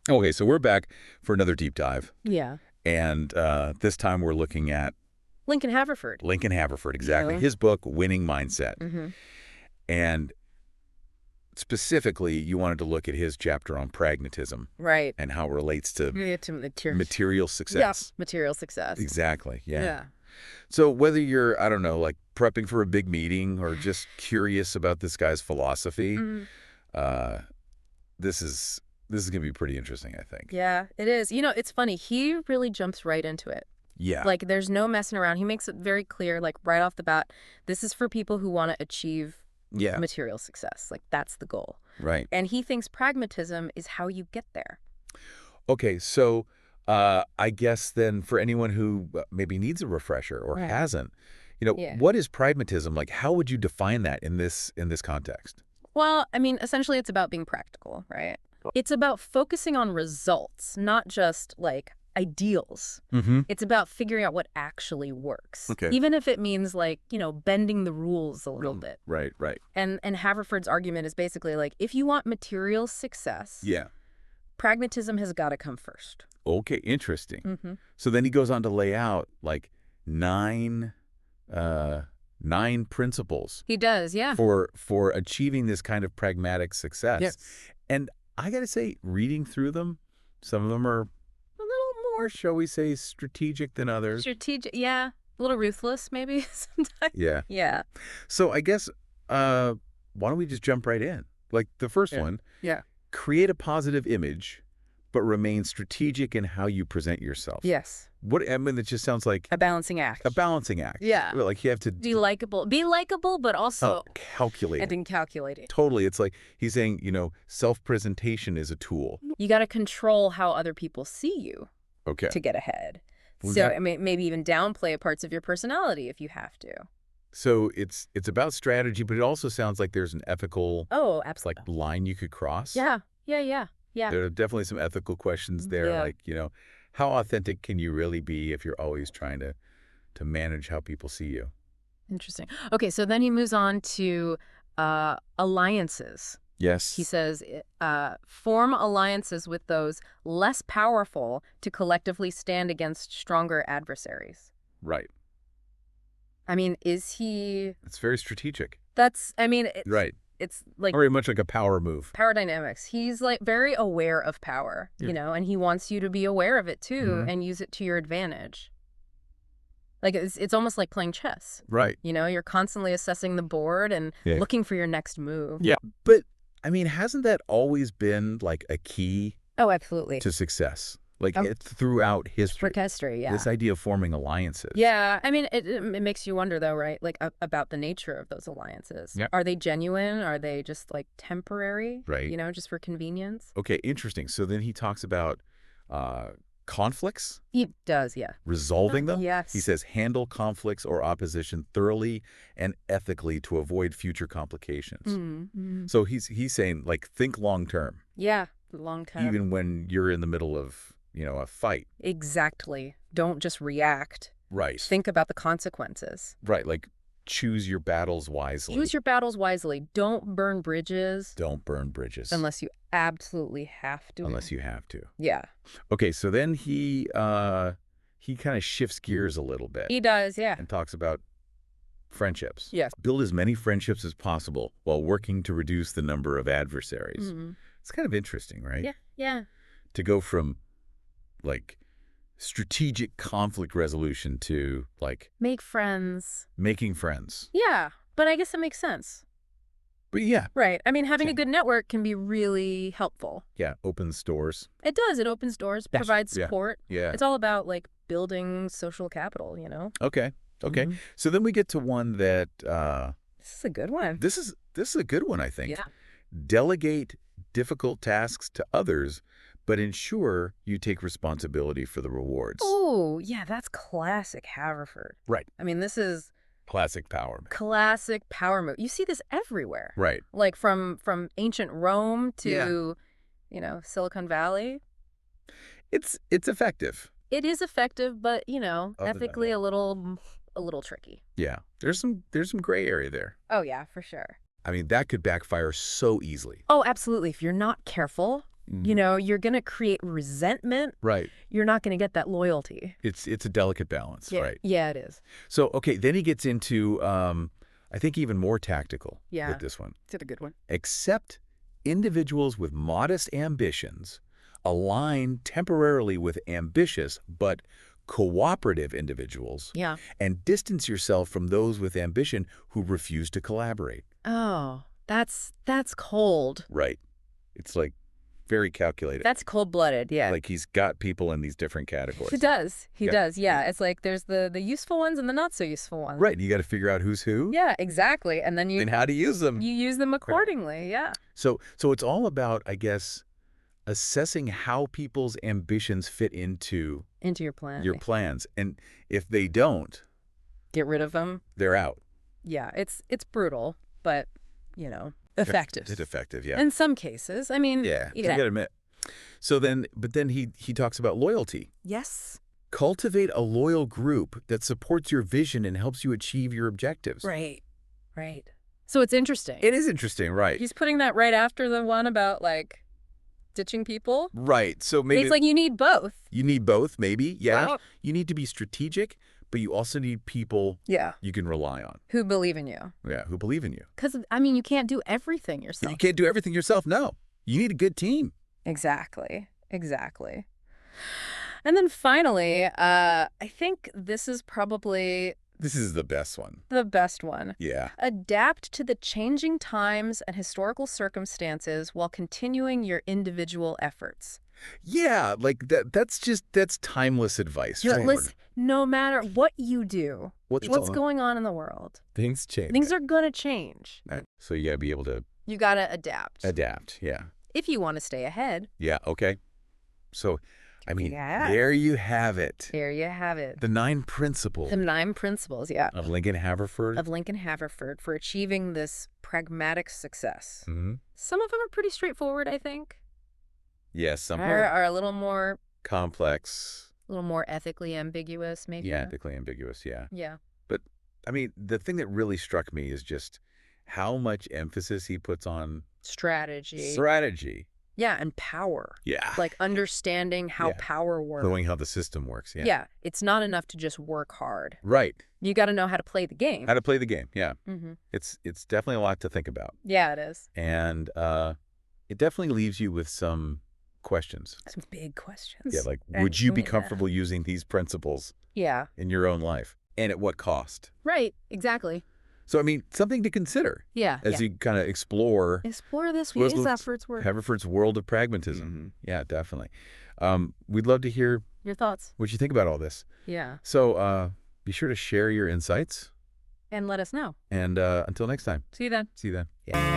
Okay, so we're back for another deep dive. Yeah. And this time we're looking at Lincoln Haverford. Lincoln Haverford, exactly. Yeah. His book, Winning Mindset. Mm-hmm. And specifically, you wanted to look at his chapter on pragmatism. Right. And how it relates to To material success. Yeah, material success. Exactly, yeah. Yeah. So whether you're, I don't know, like prepping for a big meeting or just curious about this guy's philosophy, this is going to be pretty interesting, I think. Yeah, it is. You know, it's funny. He really jumps right into it. Yeah. Like, there's no messing around. He makes it very clear, like, right off the bat, this is for people who want to achieve material success. Like, that's the goal. Right. And he thinks pragmatism is how you get there. Okay, so I guess then for anyone who maybe needs a refresher or hasn't, what is pragmatism? Like, how would you define that in this context? Well, I mean, essentially it's about being practical, right? It's about focusing on results, not just, like, ideals. Mm-hmm. It's about figuring out what actually works. Okay. Even if it means, like, bending the rules a little bit. Right, right. And Haverford's argument is basically, like, if you want material success, pragmatism has got to come first. Okay, interesting. Mm-hmm. So then he goes on to lay out, like, nine principles. He does, yeah. For achieving this kind of pragmatic success. Yes. And I got to say, reading through them, some of them are a little more, shall we say, strategic than others. Strategic, yeah. A little ruthless, maybe, sometimes. Yeah. Yeah. So I guess, why don't we just jump right in? Like the first one. Yeah. Create a positive image, but remain strategic in how you present yourself. Yes. It just sounds like a balancing act. A balancing act. Yeah. Like you have to be likable, but also calculate. And calculated. Totally. It's like he's saying, self-presentation is a tool. You got to control how other people see you. Okay. To get ahead. Well, so I mean, maybe even downplay parts of your personality if you have to. So it's about strategy, but it also sounds like there's an ethical absolutely. Like line you could cross. Yeah. There are definitely some ethical questions there, like, how authentic can you really be if you're always trying to manage how people see you? Interesting. Okay, so then he moves on to alliances. Yes. He says, form alliances with those less powerful to collectively stand against stronger adversaries. Right. I mean, is he... It's very strategic. Right. It's like very much like a power move. Power dynamics. He's like very aware of power, and he wants you to be aware of it too and use it to your advantage. Like it's almost like playing chess. Right. You're constantly assessing the board and looking for your next move. Yeah. But I mean, hasn't that always been like a key? Oh, absolutely. To success. Like throughout history. Yeah. This idea of forming alliances. Yeah. I mean, it makes you wonder, though, right? Like about the nature of those alliances. Yeah. Are they genuine? Are they just like temporary? Right. Just for convenience? Okay, interesting. So then he talks about conflicts. He does, yeah. Resolving them. Yes. He says handle conflicts or opposition thoroughly and ethically to avoid future complications. Mm-hmm. So he's saying, like, think long term. Yeah, long term. Even when you're in the middle of a fight. Exactly. Don't just react. Right. Think about the consequences. Right. Like, choose your battles wisely. Choose your battles wisely. Don't burn bridges. Don't burn bridges. Unless you absolutely have to. Unless you have to. Yeah. Okay, so then he kind of shifts gears a little bit. He does, yeah. And talks about friendships. Yes. Build as many friendships as possible while working to reduce the number of adversaries. Mm-hmm. It's kind of interesting, right? Yeah. To go from like strategic conflict resolution to like make friends. Making friends. Yeah, but I guess it makes sense. But yeah. Right. I mean, having a good network can be really helpful. Yeah, opens doors. It does. It opens doors, provides support. Yeah. It's all about like building social capital, Okay. Mm-hmm. So then we get to one that this is a good one. This is a good one, I think. Yeah. Delegate difficult tasks to others, but ensure you take responsibility for the rewards. Oh, yeah, that's classic Haverford. Right. I mean, this is classic power. Classic power move. You see this everywhere. Right. Like from ancient Rome to, Silicon Valley. It's effective. It is effective, but, ethically a little tricky. Yeah. There's some gray area there. Oh, yeah, for sure. I mean, that could backfire so easily. Oh, absolutely. If you're not careful. You know, you're going to create resentment. Right. You're not going to get that loyalty. It's a delicate balance, Yeah. right? Yeah, it is. So, okay, then he gets into, I think, even more tactical with this one. It's a good one. Accept individuals with modest ambitions, align temporarily with ambitious but cooperative individuals, and distance yourself from those with ambition who refuse to collaborate. Oh, that's cold. Right. It's like very calculated. That's cold-blooded, yeah. Like he's got people in these different categories. He does. He does, yeah. It's like there's the useful ones and the not-so-useful ones. Right. You got to figure out who's who. Yeah, exactly. And then and how to use them. You use them accordingly, yeah. So it's all about, I guess, assessing how people's ambitions fit into your plan. Your plans. And if they don't, get rid of them. They're out. Yeah, it's brutal, but, you know, effective. It's effective, yeah. In some cases. I mean, yeah, you got to admit. So then he talks about loyalty. Yes. Cultivate a loyal group that supports your vision and helps you achieve your objectives. Right. Right. So it's interesting. It is interesting, right. He's putting that right after the one about, like, ditching people. Right. So maybe it's like you need both. You need both, maybe. Yeah. Wow. You need to be strategic, but you also need people you can rely on. Who believe in you. Yeah, who believe in you. Because, I mean, you can't do everything yourself. You can't do everything yourself, no. You need a good team. Exactly. Exactly. And then finally, I think this is probably... This is the best one. The best one. Yeah. Adapt to the changing times and historical circumstances while continuing your individual efforts. Yeah, like that's timeless advice. Yeah, listen, no matter what you do, what's going on in the world, things change. Things are going to change. So you got to be able to... You got to adapt. Adapt, yeah. If you want to stay ahead. Yeah, okay. So, I mean, there you have it. There you have it. The 9 principles. The 9 principles, yeah. Of Lincoln Haverford. Of Lincoln Haverford for achieving this pragmatic success. Mm-hmm. Some of them are pretty straightforward, I think. Yes, some are a little more... complex. A little more ethically ambiguous, maybe. Yeah, ethically ambiguous, yeah. Yeah. But, I mean, the thing that really struck me is just how much emphasis he puts on... Strategy. Yeah, and power. Yeah. Like understanding how power works. Knowing how the system works, yeah. Yeah, it's not enough to just work hard. Right. You got to know how to play the game. How to play the game, yeah. Mm-hmm. It's definitely a lot to think about. Yeah, it is. And it definitely leaves you with some questions. Some big questions. Yeah, like, would you be comfortable using these principles in your own life? And at what cost? Right, exactly. So, I mean, something to consider. Yeah. As you kind of explore. Explore this. We use Haverford's work. Haverford's world of pragmatism. Mm-hmm. Yeah, definitely. We'd love to hear your thoughts. What you think about all this. Yeah. So, be sure to share your insights. And let us know. And until next time. See you then. See you then. Yeah.